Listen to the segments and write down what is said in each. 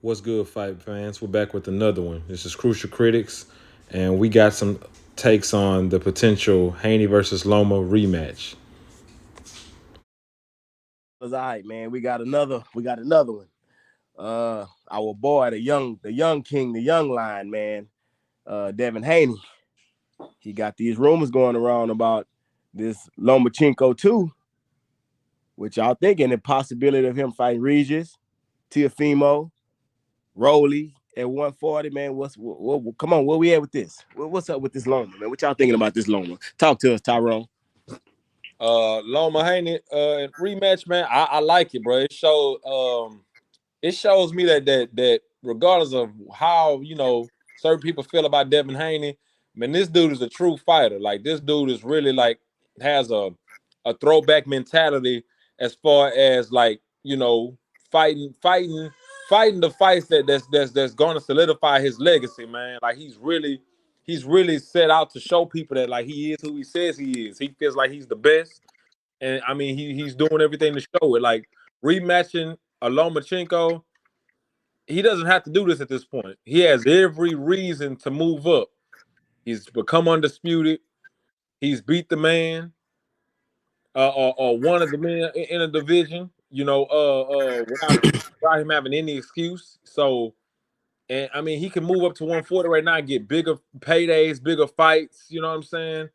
What's good, fight fans? We're back with another one. This is Crucial Critics, and we got some takes on the potential Haney versus Loma rematch. Was all right, man. We got another one. Our boy, the young king, the young lion, man, Devin Haney. He got these rumors going around about this Lomachenko too, which y'all thinking the possibility of him fighting Regis, Tiafimo, Rolly at 140, man. Come on, where we at with this? What's up with this Loma, man? What y'all thinking about this Loma? Talk to us, Tyrone. Loma Haney rematch, man. I like it, bro. It shows me that regardless of how certain people feel about Devin Haney, man, this dude is a true fighter. Like this dude is really like has a throwback mentality as far as like fighting the fights that's going to solidify his legacy, man. Like he's really set out to show people that like he is who he says he is. He feels like he's the best, and I mean he's doing everything to show it. Like rematching a Lomachenko, he doesn't have to do this at this point. He has every reason to move up. He's become undisputed. He's beat the man, or one of the men in a division. Without him having any excuse. So, and I mean, he can move up to 140 right now and get bigger paydays, bigger fights. You know what I'm saying?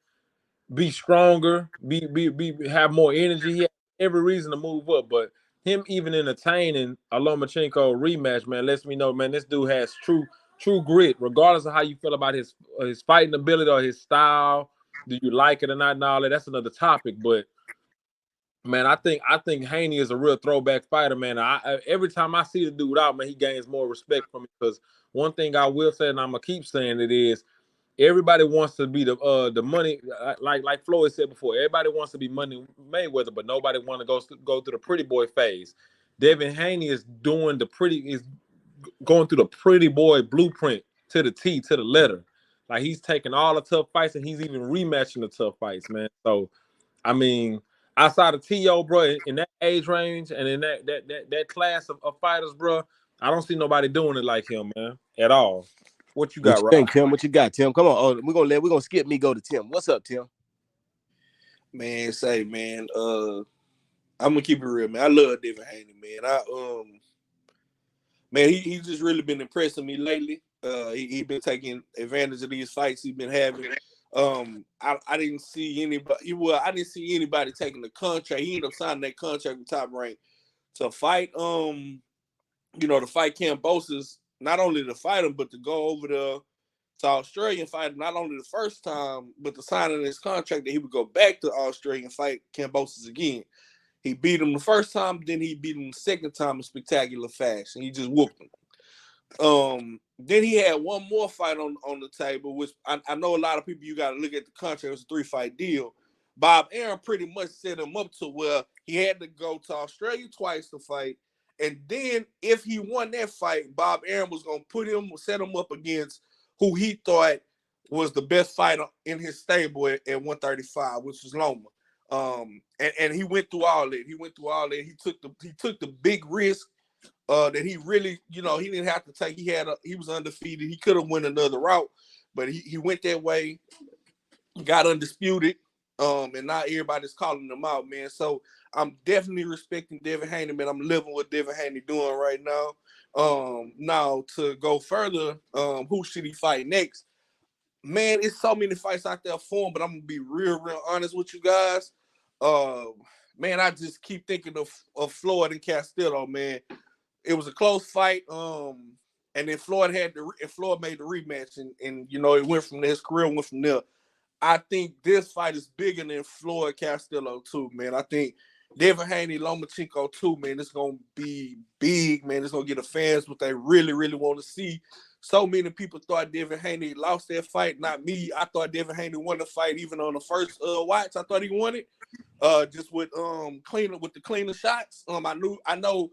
Be stronger, be have more energy. He has every reason to move up, but him even entertaining a Lomachenko rematch, man, lets me know, man, this dude has true grit, regardless of how you feel about his fighting ability or his style. Do you like it or not? And all that, that's another topic. But man, I think Haney is a real throwback fighter, man. Every time I see the dude out, man, he gains more respect from me because one thing I will say, and I'm gonna keep saying it is everybody wants to be the money, like Floyd said before. Everybody wants to be Money Mayweather, but nobody want to go through the pretty boy phase. Devin Haney is going through the pretty boy blueprint to the T, to the letter. Like he's taking all the tough fights and he's even rematching the tough fights, man. So I mean, outside of T.O., bro, in that age range and in that class of fighters, bro, I don't see nobody doing it like him, man, at all. What you What got, you Rob? think, Tim? What you got, Tim? Come on. Oh, we're gonna skip me, go to Tim. What's up, Tim? Man, say man, I'm gonna keep it real, man. I love Devin Haney, man. Man, he's just really been impressing me lately. He been taking advantage of these fights he's been having. I didn't see anybody. Well, I didn't see anybody taking the contract. He ended up signing that contract with Top Rank to fight. To fight Cambosis. Not only to fight him, but to go over to Australia and fight him. Not only the first time, but to sign in his contract that he would go back to Australia and fight Cambosis again. He beat him the first time, then he beat him the second time in spectacular fashion. He just whooped him. Then he had one more fight on the table, which I know a lot of people, you got to look at the contract. It was a 3-fight deal. Bob Arum pretty much set him up to where he had to go to Australia twice to fight. And then if he won that fight, Bob Arum was going to set him up against who he thought was the best fighter in his stable at 135, which was Loma. And he went through all that. He took the big risk that he really, he didn't have to take. He was undefeated. He could have went another route, but he went that way, got undisputed, and now everybody's calling him out, man. So I'm definitely respecting Devin Haney, man. I'm living what Devin Haney doing right now. Now to go further, who should he fight next? Man, it's so many fights out there for him, but I'm gonna be real honest with you guys. Man, I just keep thinking of Floyd and Castillo, man. It was a close fight. And then Floyd made the rematch, and it went from there. His career went from there. I think this fight is bigger than Floyd Castillo too, man. I think Devin Haney, Lomachenko too, man. It's gonna be big, man. It's gonna get the fans what they really, really want to see. So many people thought Devin Haney lost that fight. Not me. I thought Devin Haney won the fight even on the first watch. I thought he won it. Just with the cleaner shots. I know,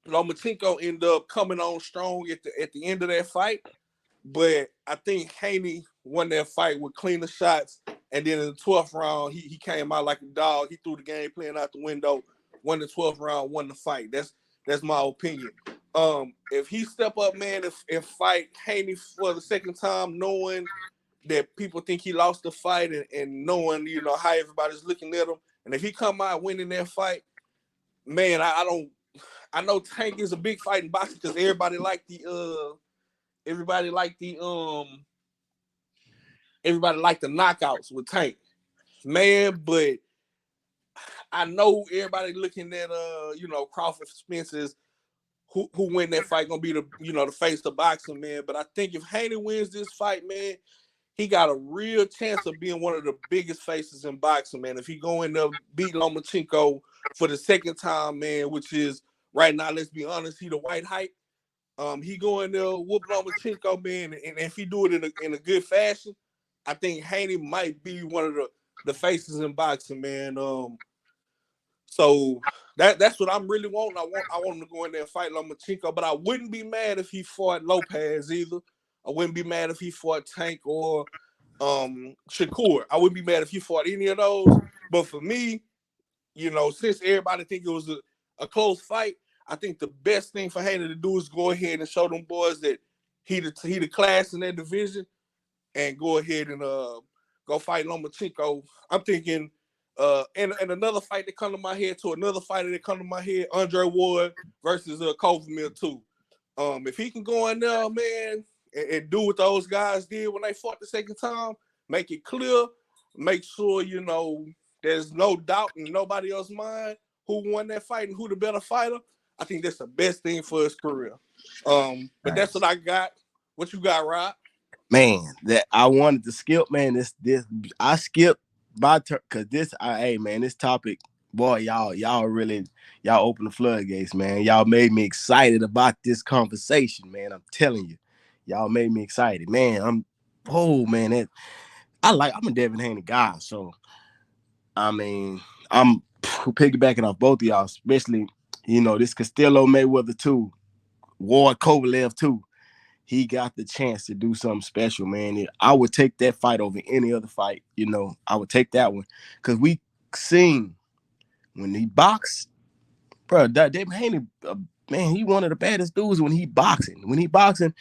Lomachenko ended up coming on strong at the end of that fight. But I think Haney won that fight with cleaner shots. And then in the 12th round, he came out like a dog. He threw the game plan out the window, won the 12th round, won the fight. That's my opinion. If he step up, man, and fight Haney for the second time, knowing that people think he lost the fight and knowing, you know, how everybody's looking at him, and if he come out winning that fight, man, I know Tank is a big fight in boxing because everybody liked the knockouts with Tank, man. But I know everybody looking at you know, Crawford Spence's who win that fight gonna be the, you know, the face of boxing, man. But I think if Haney wins this fight, man, he got a real chance of being one of the biggest faces in boxing, man. If he go in there beat Lomachenko for the second time, man, which is right now, let's be honest, he the white height. He go in there whoop Lomachenko, man, and if he do it in a good fashion, I think Haney might be one of the faces in boxing, man. So that's what I'm really wanting. I want him to go in there and fight Lomachenko, but I wouldn't be mad if he fought Lopez either. I wouldn't be mad if he fought Tank or Shakur. I wouldn't be mad if he fought any of those. But for me, you know, since everybody think it was a close fight, I think the best thing for Haney to do is go ahead and show them boys that he the class in that division, and go ahead and go fight Lomachenko. I'm thinking and another fight that come to my head, to another fighter that come to my head, Andre Ward versus Kovamir too. If he can go in there, man, and do what those guys did when they fought the second time, make it clear, make sure, you know, there's no doubt in nobody else's mind who won that fight and who the better fighter, I think that's the best thing for his career. But that's what I got. What you got, Rob? Man, that I wanted to skip, man. This I skipped by turn because hey man, this topic, boy, y'all open the floodgates, man. Y'all made me excited about this conversation, man. I'm telling you, y'all made me excited, man. I'm a Devin Haney guy, so I mean, I'm piggybacking off both of y'all, especially, you know, this Castillo Mayweather too, Ward Kovalev too. He got the chance to do something special, man. I would take that fight over any other fight. You know, I would take that one because we seen when he boxed, bro. David Haney, man, he one of the baddest dudes when he boxing. When he boxing,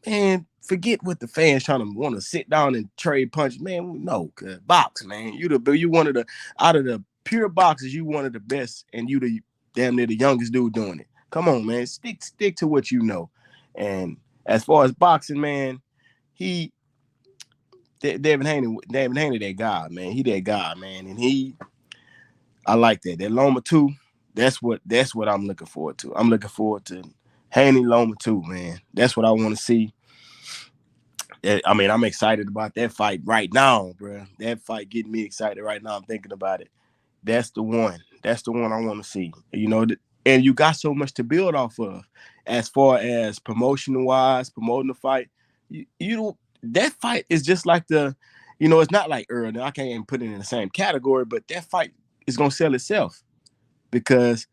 man, forget what the fans trying to want to sit down and trade punches, man. No, box, man. You one of the out of the pure boxers, you one of the best, and you the damn near the youngest dude doing it. Come on, man, stick to what you know, and as far as boxing, man, David Haney, that guy, man. He that guy, man, and I like that. That Loma too. That's what I'm looking forward to. I'm looking forward to Haney Loma too, man. That's what I want to see. I mean, I'm excited about that fight right now, bro. That fight getting me excited right now. I'm thinking about it. That's the one. That's the one I want to see. You know, and you got so much to build off of, as far as promotion wise, promoting the fight. That fight is just like it's not like Earl. I can't even put it in the same category, but that fight is gonna sell itself because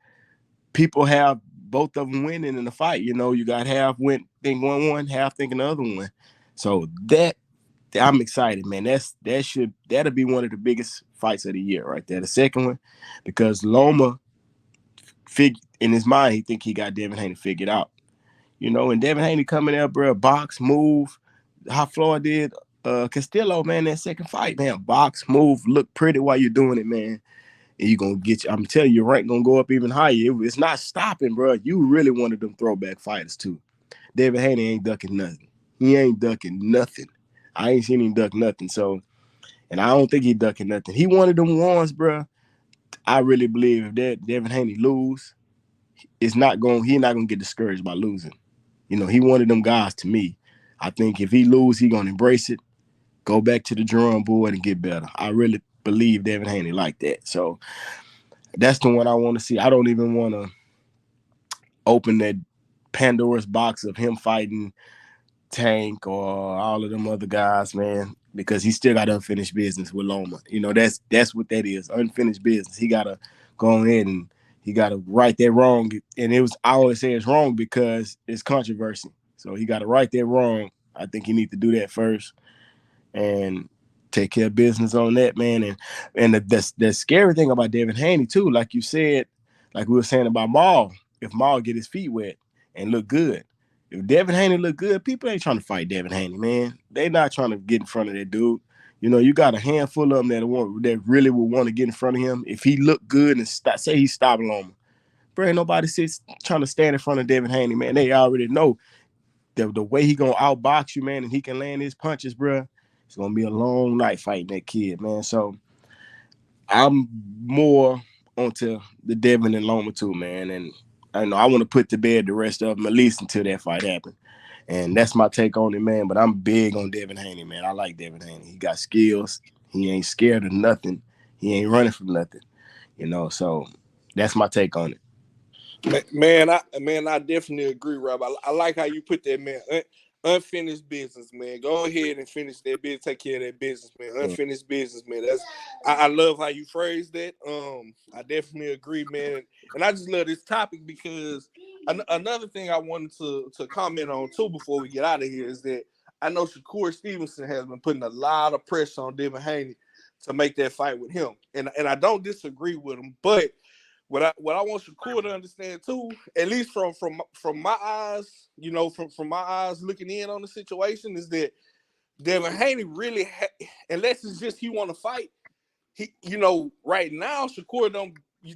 people have both of them winning in the fight. You know, you got half think one, half thinking the other one. So that I'm excited, man. That'll be one of the biggest fights of the year right there. The second one, because Loma in his mind, he think he got Devin Haney figured out. You know, and Devin Haney coming out, bro, box, move, how Floyd did Castillo, man, that second fight, man, box, move, look pretty while you're doing it, man. And you're going to I'm telling you, your rank going to go up even higher. It's not stopping, bro. You really wanted them throwback fighters, too. Devin Haney ain't ducking nothing. He ain't ducking nothing. I ain't seen him duck nothing. So, and I don't think he ducking nothing. He wanted them ones, bro. I really believe if Devin Haney lose, he's not gonna get discouraged by losing. You know, he wanted them guys to me. I think if he lose, he gonna embrace it, go back to the drawing board and get better. I really believe Devin Haney like that. So that's the one I want to see. I don't even want to open that Pandora's box of him fighting Tank or all of them other guys, man, because he still got unfinished business with Loma. You know, that's what that is, unfinished business. He gotta go ahead and he gotta right that wrong. And I always say it's wrong because it's controversy. So he gotta right that wrong. I think he need to do that first and take care of business on that, man. And the scary thing about Devin Haney too, like you said, like we were saying about Maul, if Maul get his feet wet and look good. If Devin Haney look good, people ain't trying to fight Devin Haney, man. They not trying to get in front of that dude. You know, you got a handful of them that really would want to get in front of him. If he look good and say he's stopping Loma, bro, ain't nobody sits trying to stand in front of Devin Haney, man. They already know the way he gonna outbox you, man, and he can land his punches, bro. It's gonna be a long night fighting that kid, man. So I'm more onto the Devin and Loma too, man. And I know I want to put to bed the rest of them at least until that fight happens. And that's my take on it, man. But I'm big on Devin Haney, man. I like Devin Haney. He got skills. He ain't scared of nothing. He ain't running from nothing. You know, so that's my take on it. Man, I definitely agree, Rob. I like how you put that, man. Unfinished business, man. Go ahead and finish that business. Take care of that business, man. Unfinished business, man. I love how you phrased that. I definitely agree, man. And I just love this topic because another thing I wanted to comment on too before we get out of here is that I know Shakur Stevenson has been putting a lot of pressure on Devin Haney to make that fight with him, and I don't disagree with him, but what I want Shakur to understand too, at least from my eyes, you know, from my eyes looking in on the situation, is that Devin Haney really, unless it's just he want to fight, he, you know, right now Shakur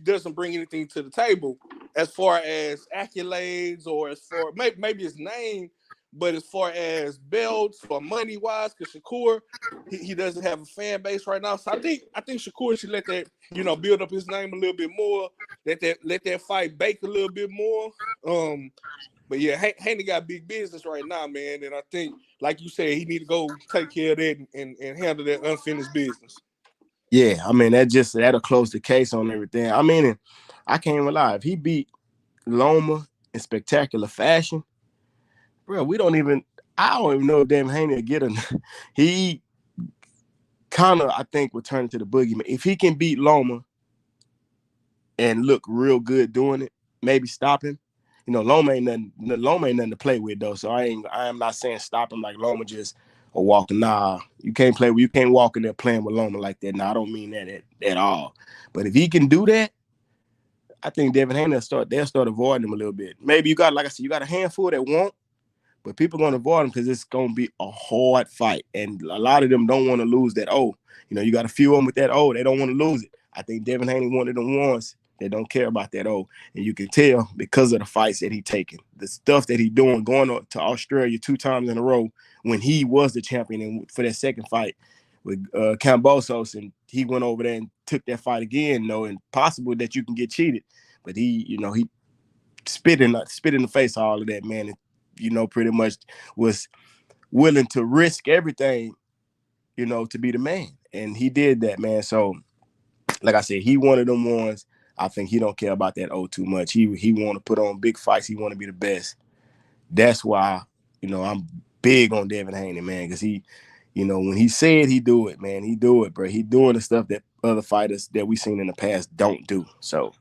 doesn't bring anything to the table as far as accolades or as far maybe his name, but as far as belts or money wise, because Shakur he doesn't have a fan base right now. So I think Shakur should let that, you know, build up his name a little bit more. Let that fight bake a little bit more. But yeah, Haney got big business right now, man. And I think, like you said, he need to go take care of that and handle that unfinished business. Yeah, I mean that'll close the case on everything. I mean, I can't even lie. If he beat Loma in spectacular fashion, bro, I don't even know if Devin Haney will get him. He kind of, I think, will turn into the boogeyman. If he can beat Loma and look real good doing it, maybe stop him. You know, Loma ain't nothing to play with though. So I am not saying stop him like Loma just a walk. Nah, you can't walk in there playing with Loma like that. Nah, I don't mean that at all. But if he can do that, I think Devin Haney they'll start avoiding him a little bit. Maybe you got, like I said, you got a handful that won't, but people are going to avoid him because it's going to be a hard fight. And a lot of them don't want to lose that. You know, you got a few of them with that. They don't want to lose it. I think Devin Haney one of them ones that don't care about that. And you can tell because of the fights that he taking, the stuff that he doing, going to Australia 2 times in a row when he was the champion and for that second fight with Kambosos, and he went over there and took that fight again, knowing possible that you can get cheated. But he spit in the face of all of that, man. And, you know, pretty much was willing to risk everything, you know, to be the man. And he did that, man. So, like I said, he one of them ones. I think he don't care about that too much. He want to put on big fights. He want to be the best. That's why, you know, I'm big on Devin Haney, man, because he, you know, when he said he do it, man, he do it, bro. He doing the stuff that other fighters that we seen in the past don't do. So.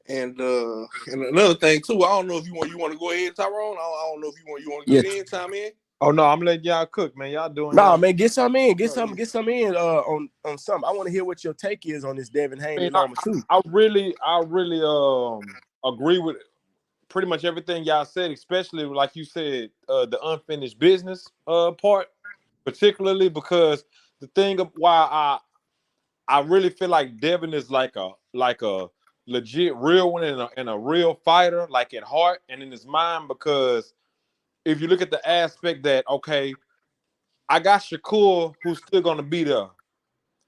And another thing too, I don't know if you want to go ahead, Tyrone. I don't know if you want to get in, time in. Oh no, I'm letting y'all cook, man. Y'all doing? Nah, man, get some in. Get some in on something. I want to hear what your take is on this Devin Haney Loma too. I really agree with pretty much everything y'all said, especially like you said, the unfinished business part, particularly because the thing of why I really feel like Devin is like a legit real one and a real fighter, like at heart and in his mind, because if you look at the aspect that, okay, I got Shakur who's still gonna be there.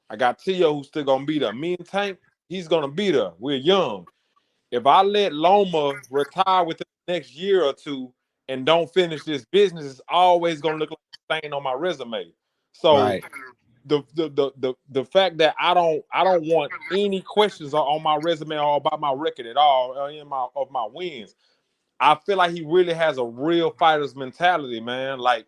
I got Tio who's still gonna be there. Me and Tank, he's gonna be there. We're young. If I let Loma retire within the next year or two and don't finish this business, it's always gonna look like a stain on my resume. So right. the fact that I don't want any questions on my resume or about my record at all of my wins. I feel like he really has a real fighter's mentality, man. Like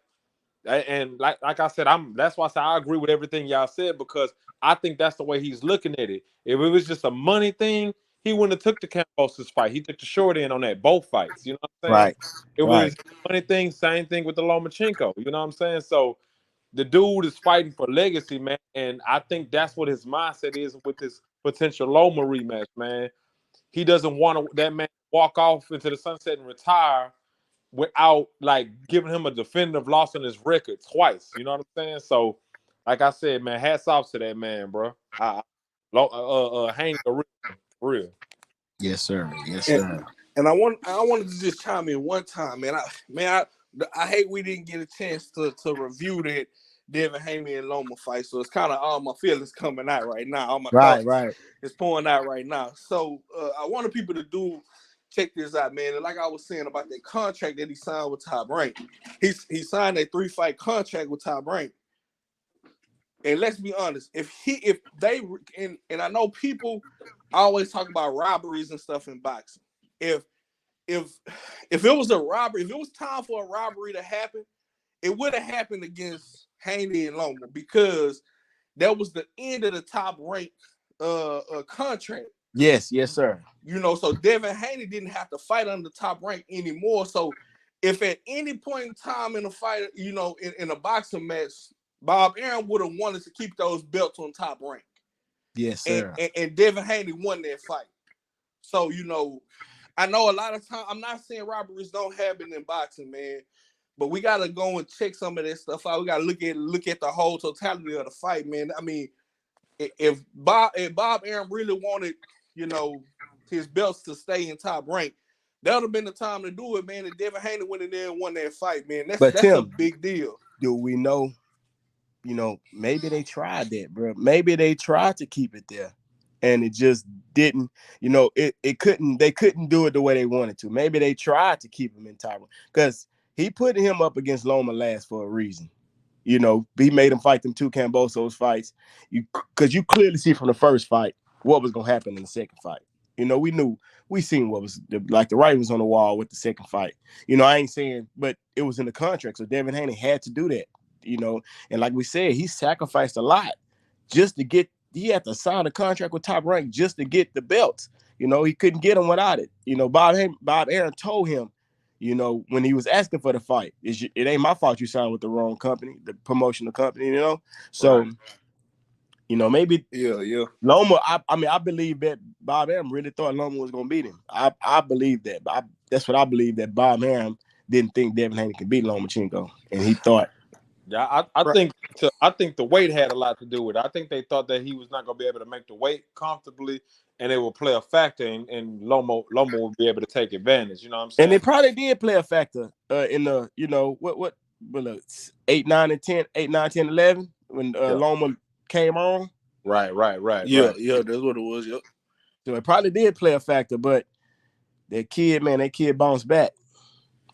I said, that's why I said I agree with everything y'all said, because I think that's the way he's looking at it. If it was just a money thing, he wouldn't have took the Kambosos fight. He took the short end on that, both fights. You know what I'm saying? Right. It was a money thing, same thing with the Lomachenko. You know what I'm saying? So the dude is fighting for legacy, man. And I think that's what his mindset is with this potential Loma rematch, man. He doesn't want that man to walk off into the sunset and retire without like giving him a definitive loss on his record twice. You know what I'm saying? So, like I said, man, hats off to that man, bro. Haney, for real. Yes, sir. Yes, And, sir. and I wanted to just chime in one time, man. I hate we didn't get a chance to review that Devin Haney and Loma fight. So it's kind of all my feelings coming out right now. All my thoughts is pouring out right now. So I wanted people to check this out, man. And like I was saying about that contract that he signed with Top Rank, he signed a 3-fight contract with Top Rank. And let's be honest, if they I know people always talk about robberies and stuff in boxing. If it was a robbery, if it was time for a robbery to happen, it would have happened against Haney and Loma because that was the end of the Top Rank contract. Yes, sir. You know, so Devin Haney didn't have to fight under Top Rank anymore. So if at any point in time in a fight, you know, in a boxing match, Bob Arum would have wanted to keep those belts on Top Rank. Yes, sir. And Devin Haney won that fight. So, you know, I know a lot of times, I'm not saying robberies don't happen in boxing, man, but we got to go and check some of that stuff out. We got to look at the whole totality of the fight, man. I mean, if Bob Arum really wanted, you know, his belts to stay in Top Rank, that would have been the time to do it, man. And Devin Haney went in there and won that fight, man. That's Tim, a big deal. Do we know? You know, maybe they tried that, bro. Maybe they tried to keep it there, and it just didn't. You know, it couldn't. They couldn't do it the way they wanted to. Maybe they tried to keep him in Top Rank because he put him up against Loma last for a reason. You know, he made him fight them 2 Cambosos fights. Because you clearly see from the first fight what was gonna happen in the second fight. You know, we seen what was the writing was on the wall with the second fight. You know, I ain't saying, but it was in the contract, so Devin Haney had to do that. You know, and like we said, he sacrificed a lot just to get. He had to sign a contract with Top Rank just to get the belts. You know, he couldn't get them without it. You know, Bob Arum told him, you know, when he was asking for the fight, it ain't my fault you signed with the wrong company, the promotional company. You know, so right. You know, maybe Loma. I believe that Bob Arum really thought Loma was gonna beat him. I believe that. That's what I believe, that Bob Arum didn't think Devin Haney could beat Lomachenko, and he thought. Yeah, I think the weight had a lot to do with it. I think they thought that he was not going to be able to make the weight comfortably, and it would play a factor, and Loma would be able to take advantage. You know what I'm saying? And it probably did play a factor in the, you know, what 8, 9, and 10, 8, 9, 10, 11 when Loma came on. Right. Yeah, that's what it was. Yep. So it probably did play a factor, but that kid bounced back.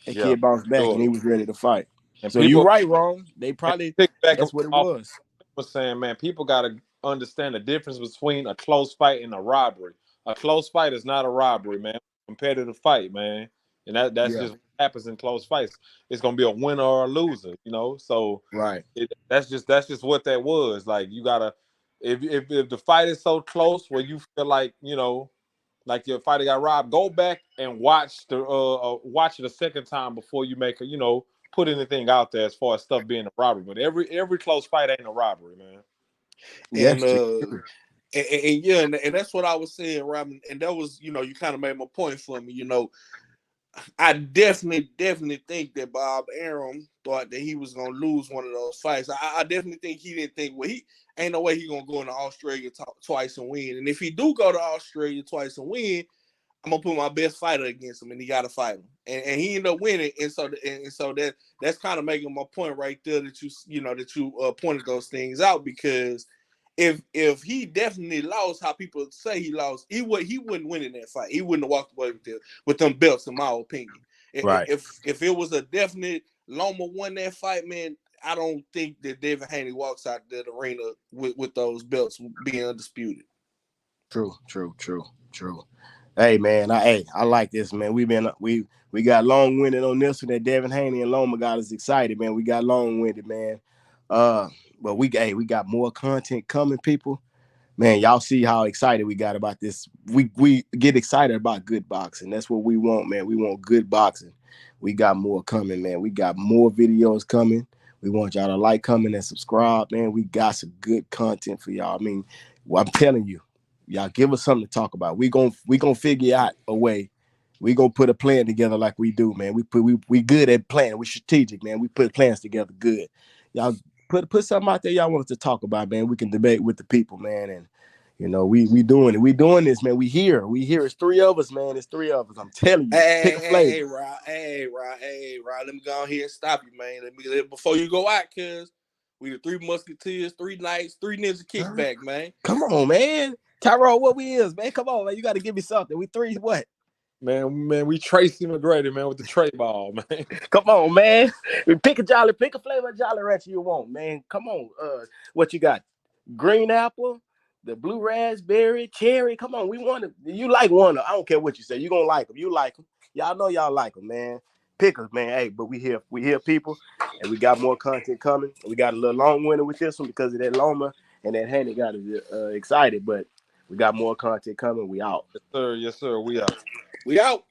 Kid bounced back, and he was ready to fight. And so you're right, Ron. They probably that's what it was. I was saying, man, people got to understand the difference between a close fight and a robbery. A close fight is not a robbery, man. Competitive fight, man, and that's just what happens in close fights. It's gonna be a winner or a loser, you know. So right, that's just what that was. Like you gotta, if the fight is so close where you feel like, you know, like your fighter got robbed, go back and watch it a second time before you make a, you know, put anything out there as far as stuff being a robbery. But every close fight ain't a robbery, man. And that's what I was saying, Robin. And that was, you know, you kind of made my point for me. You know, I definitely think that Bob Arum thought that he was gonna lose one of those fights. I definitely think he didn't think, well, he ain't no way he gonna go into Australia twice and win. And if he do go to Australia twice and win, I'm gonna put my best fighter against him, and he got to fight him, and he ended up winning. And so that's kind of making my point right there that you pointed those things out, because if he definitely lost, how people say he lost, he wouldn't win in that fight. He wouldn't have walked away with them belts, in my opinion. Right. If it was a definite Loma won that fight, man, I don't think that Devin Haney walks out the arena with those belts being undisputed. True. Hey man, I like this, man. We got long-winded on this one. That Devin Haney and Loma got us excited, man. We got long-winded, man. But we got more content coming, people. Man, y'all see how excited we got about this. We get excited about good boxing. That's what we want, man. We want good boxing. We got more coming, man. We got more videos coming. We want y'all to like, comment, and subscribe, man. We got some good content for y'all. I mean, I'm telling you, y'all give us something to talk about. We gonna figure out a way We gonna put a plan together like we do, man. We good at planning. We strategic, man. We put plans together good. Y'all put something out there y'all want us to talk about, man. We can debate with the people, man. And we doing it. We doing this, man. We here. It's 3 of us, man. It's 3 of us. I'm telling you. Pick a flavor. Hey, Rod. Let me go ahead and stop you, man. Before you go out, cuz we the 3 Musketeers, 3 Knights, 3 Ninja Kickback, man. Come on, man. Tyrone, what we is, man? Come on, man. You got to give me something. We 3 what? Man, we Tracy McGrady, man, with the tray ball, man. Come on, man. Pick a flavor of Jolly Rancher you want, man. Come on. What you got? Green apple, the blue raspberry, cherry. Come on, we want it. You like one? I don't care what you say. You gonna like them. You like them. Y'all know y'all like them, man. Pick us, man. Hey, but we here, people, and we got more content coming. We got a little long winter with this one because of that Loma and that Haney got us excited, but we got more content coming. We out. Yes, sir. We out. We out.